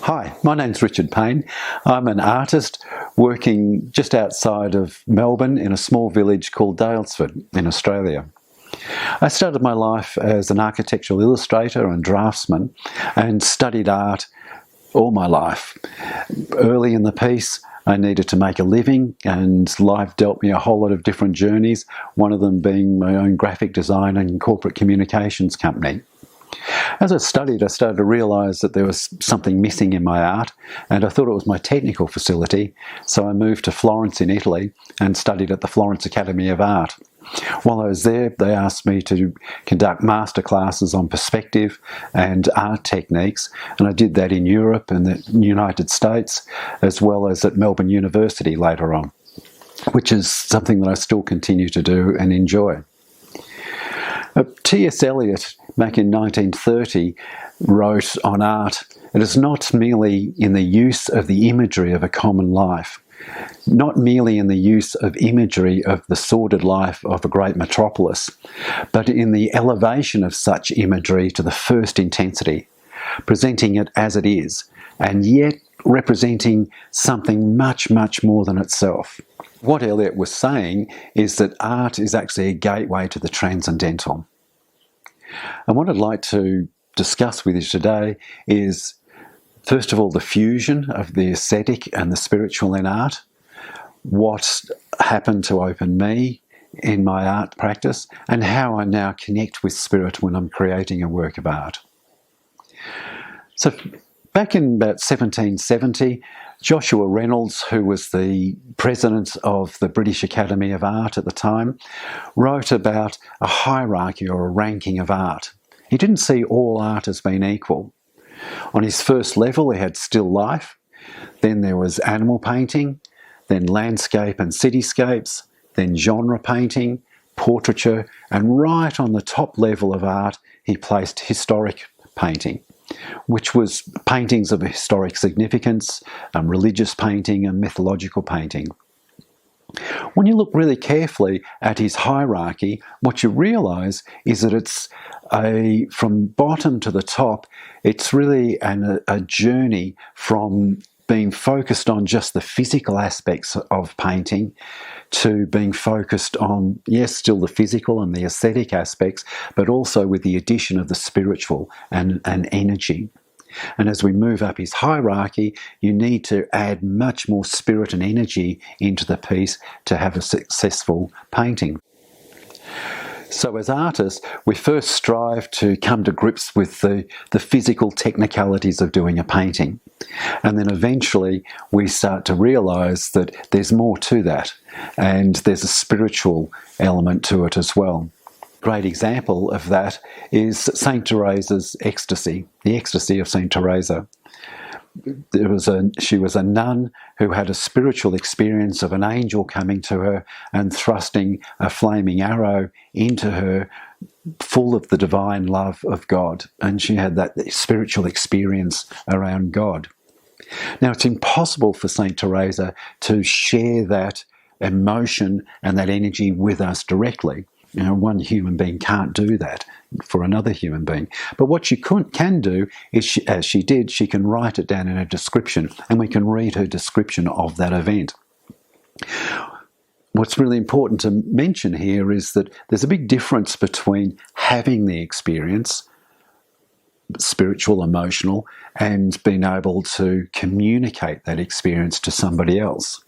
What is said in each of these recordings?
Hi, my name's Richard Payne. I'm an artist working just outside of Melbourne in a small village called Daylesford in Australia. I started my life as an architectural illustrator and draftsman and studied art all my life. Early in the piece, I needed to make a living, and life dealt me a whole lot of different journeys, one of them being my own graphic design and corporate communications company. As I started to realise that there was something missing in my art, and I thought it was my technical facility, so I moved to Florence in Italy and studied at the Florence Academy of Art. While I was there, they asked me to conduct masterclasses on perspective and art techniques, and I did that in Europe and the United States, as well as at Melbourne University later on, which is something that I still continue to do and enjoy. T.S. Eliot, back in 1930, wrote on art, "It is not merely in the use of the imagery of a common life, not merely in the use of imagery of the sordid life of a great metropolis, but in the elevation of such imagery to the first intensity, presenting it as it is, and yet representing something much, much more than itself." What Eliot was saying is that art is actually a gateway to the transcendental. And what I'd like to discuss with you today is, first of all, the fusion of the aesthetic and the spiritual in art, what happened to open me in my art practice, and how I now connect with spirit when I'm creating a work of art. So back in about 1770, Joshua Reynolds, who was the president of the British Academy of Art at the time, wrote about a hierarchy or a ranking of art. He didn't see all art as being equal. On his first level, he had still life, then there was animal painting, then landscape and cityscapes, then genre painting, portraiture, and right on the top level of art, he placed historic painting, which was paintings of historic significance, religious painting and mythological painting. When you look really carefully at his hierarchy, what you realise is that it's from bottom to the top, it's really a journey from being focused on just the physical aspects of painting to being focused on, yes, still the physical and the aesthetic aspects, but also with the addition of the spiritual and energy. And as we move up his hierarchy, you need to add much more spirit and energy into the piece to have a successful painting. So as artists, we first strive to come to grips with the physical technicalities of doing a painting. And then eventually we start to realise that there's more to that, and there's a spiritual element to it as well. A great example of that is St. Teresa's ecstasy, the ecstasy of St. Teresa. She was a nun who had a spiritual experience of an angel coming to her and thrusting a flaming arrow into her, full of the divine love of God. And she had that spiritual experience around God. Now, it's impossible for St. Teresa to share that emotion and that energy with us directly. You know, one human being can't do that for another human being. But what she can do is, as she did, she can write it down in a description, and we can read her description of that event. What's really important to mention here is that there's a big difference between having the experience, spiritual, emotional, and being able to communicate that experience to somebody else.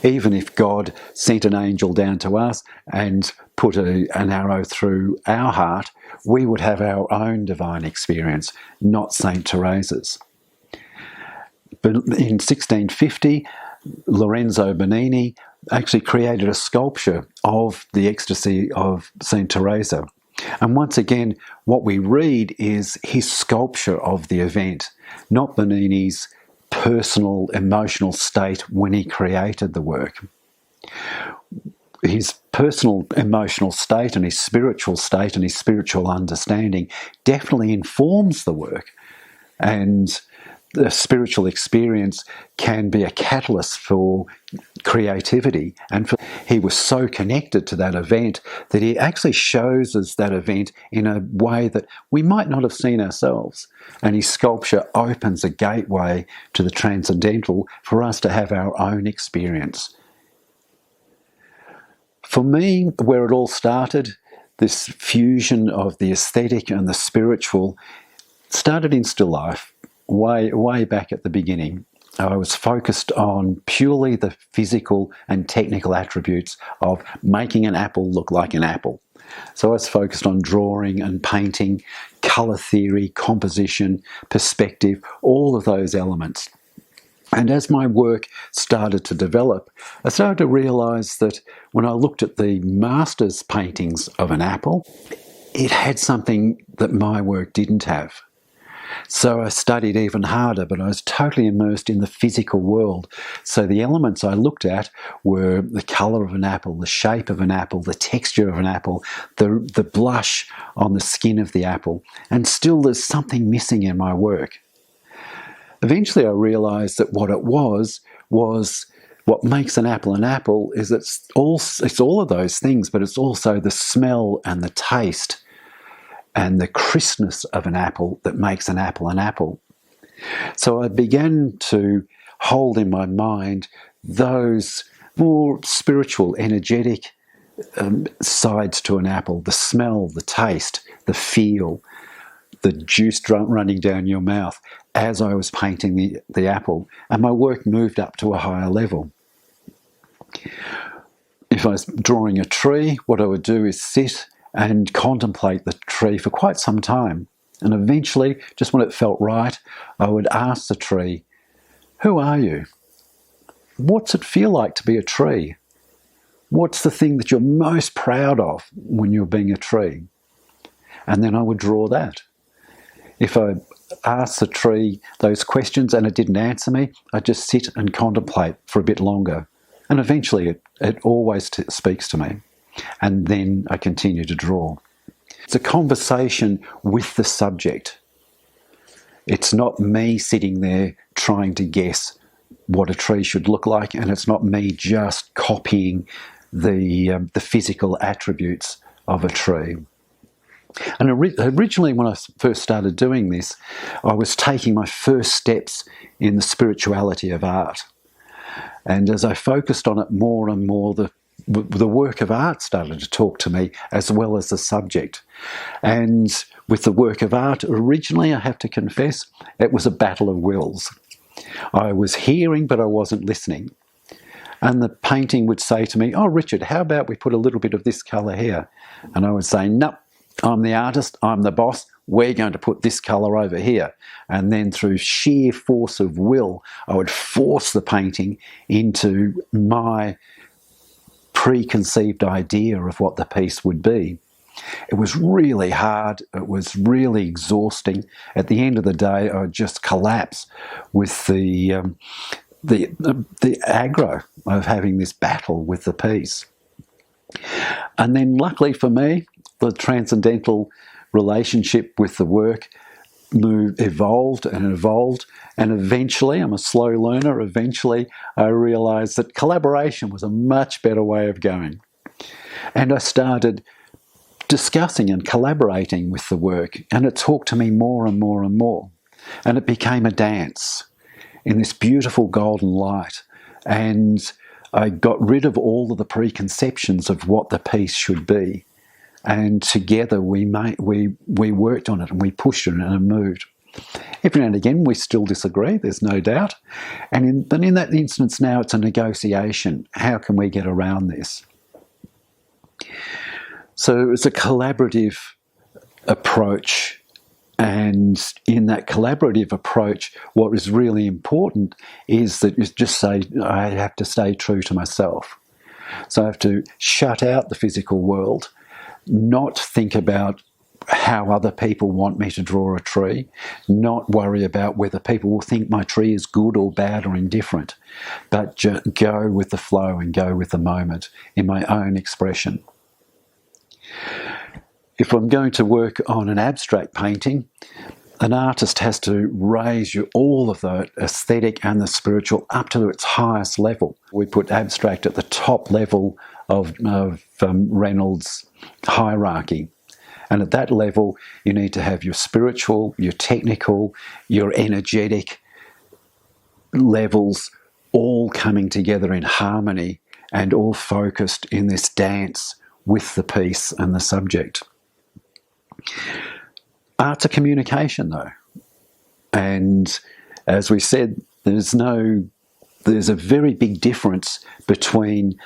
Even if God sent an angel down to us and put an arrow through our heart, we would have our own divine experience, not St. Teresa's. But in 1650, Lorenzo Bernini actually created a sculpture of the ecstasy of St. Teresa. And once again, what we read is his sculpture of the event, not Bernini's personal emotional state when he created the work. His personal emotional state and his spiritual state and his spiritual understanding definitely informs the work, and the spiritual experience can be a catalyst for creativity. And he was so connected to that event that he actually shows us that event in a way that we might not have seen ourselves. And his sculpture opens a gateway to the transcendental for us to have our own experience. For me, where it all started, this fusion of the aesthetic and the spiritual, started in still life, way back at the beginning. I was focused on purely the physical and technical attributes of making an apple look like an apple. So I was focused on drawing and painting, colour theory, composition, perspective, all of those elements. And as my work started to develop, I started to realise that when I looked at the master's paintings of an apple, it had something that my work didn't have. So I studied even harder, but I was totally immersed in the physical world. So the elements I looked at were the colour of an apple, the shape of an apple, the texture of an apple, the blush on the skin of the apple. And still there's something missing in my work. Eventually I realised that what it was what makes an apple is it's all of those things, but it's also the smell and the taste and the crispness of an apple that makes an apple an apple. So I began to hold in my mind those more spiritual, energetic sides to an apple: the smell, the taste, the feel, the juice running down your mouth as I was painting the apple. And my work moved up to a higher level. If I was drawing a tree, what I would do is sit and contemplate the tree for quite some time. And eventually, just when it felt right, I would ask the tree, "Who are you? What's it feel like to be a tree? What's the thing that you're most proud of when you're being a tree?" And then I would draw that. If I asked the tree those questions and it didn't answer me, I'd just sit and contemplate for a bit longer. And eventually it always speaks to me. And then I continue to draw. It's a conversation with the subject. It's not me sitting there trying to guess what a tree should look like, and it's not me just copying the physical attributes of a tree. And originally, when I first started doing this, I was taking my first steps in the spirituality of art. And as I focused on it more and more, the work of art started to talk to me as well as the subject. And with the work of art, originally, I have to confess, it was a battle of wills. I was hearing, but I wasn't listening. And the painting would say to me, "Oh, Richard, how about we put a little bit of this colour here?" And I would say, "Nope, I'm the artist, I'm the boss, we're going to put this colour over here." And then through sheer force of will, I would force the painting into my preconceived idea of what the piece would be. It was really hard, it was really exhausting. At the end of the day, I would just collapse with the aggro of having this battle with the piece. And then luckily for me, the transcendental relationship with the work evolved, and eventually, I'm a slow learner, eventually I realised that collaboration was a much better way of going. And I started discussing and collaborating with the work, and it talked to me more and more and more. And it became a dance in this beautiful golden light. And I got rid of all of the preconceptions of what the piece should be. And together we worked on it and we pushed it and it moved. Every now and again we still disagree, there's no doubt. But in that instance now it's a negotiation. How can we get around this? So it's a collaborative approach. And in that collaborative approach, what is really important is that I have to stay true to myself. So I have to shut out the physical world, not think about how other people want me to draw a tree, not worry about whether people will think my tree is good or bad or indifferent, but just go with the flow and go with the moment in my own expression. If I'm going to work on an abstract painting, An artist has to raise all of the aesthetic and the spiritual up to its highest level. We put abstract at the top level of Reynolds' hierarchy. And at that level, you need to have your spiritual, your technical, your energetic levels all coming together in harmony and all focused in this dance with the piece and the subject. Art's a communication, though. And as we said, there's a very big difference between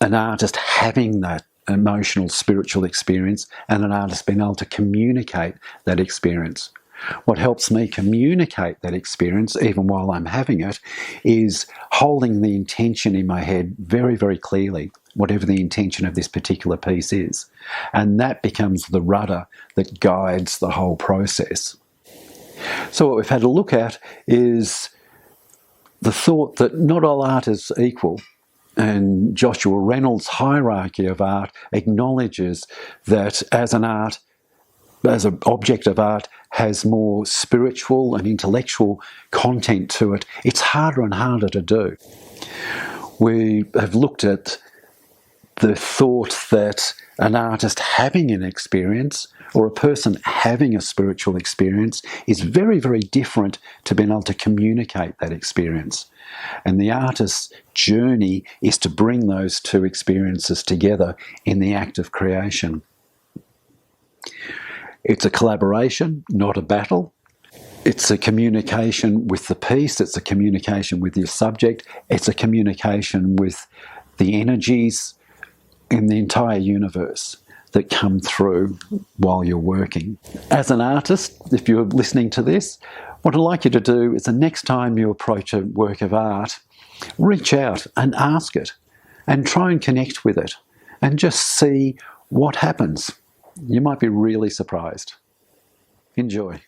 an artist having that emotional, spiritual experience and an artist being able to communicate that experience. What helps me communicate that experience, even while I'm having it, is holding the intention in my head very, very clearly, whatever the intention of this particular piece is. And that becomes the rudder that guides the whole process. So what we've had a look at is the thought that not all art is equal. And Joshua Reynolds' hierarchy of art acknowledges that as an object of art has more spiritual and intellectual content to it, it's harder and harder to do. We have looked at the thought that an artist having an experience or a person having a spiritual experience is very, very different to being able to communicate that experience. And the artist's journey is to bring those two experiences together in the act of creation. It's a collaboration, not a battle. It's a communication with the piece, it's a communication with your subject, it's a communication with the energies in the entire universe that come through while you're working. As an artist, if you're listening to this, what I'd like you to do is the next time you approach a work of art, reach out and ask it and try and connect with it and just see what happens. You might be really surprised. Enjoy.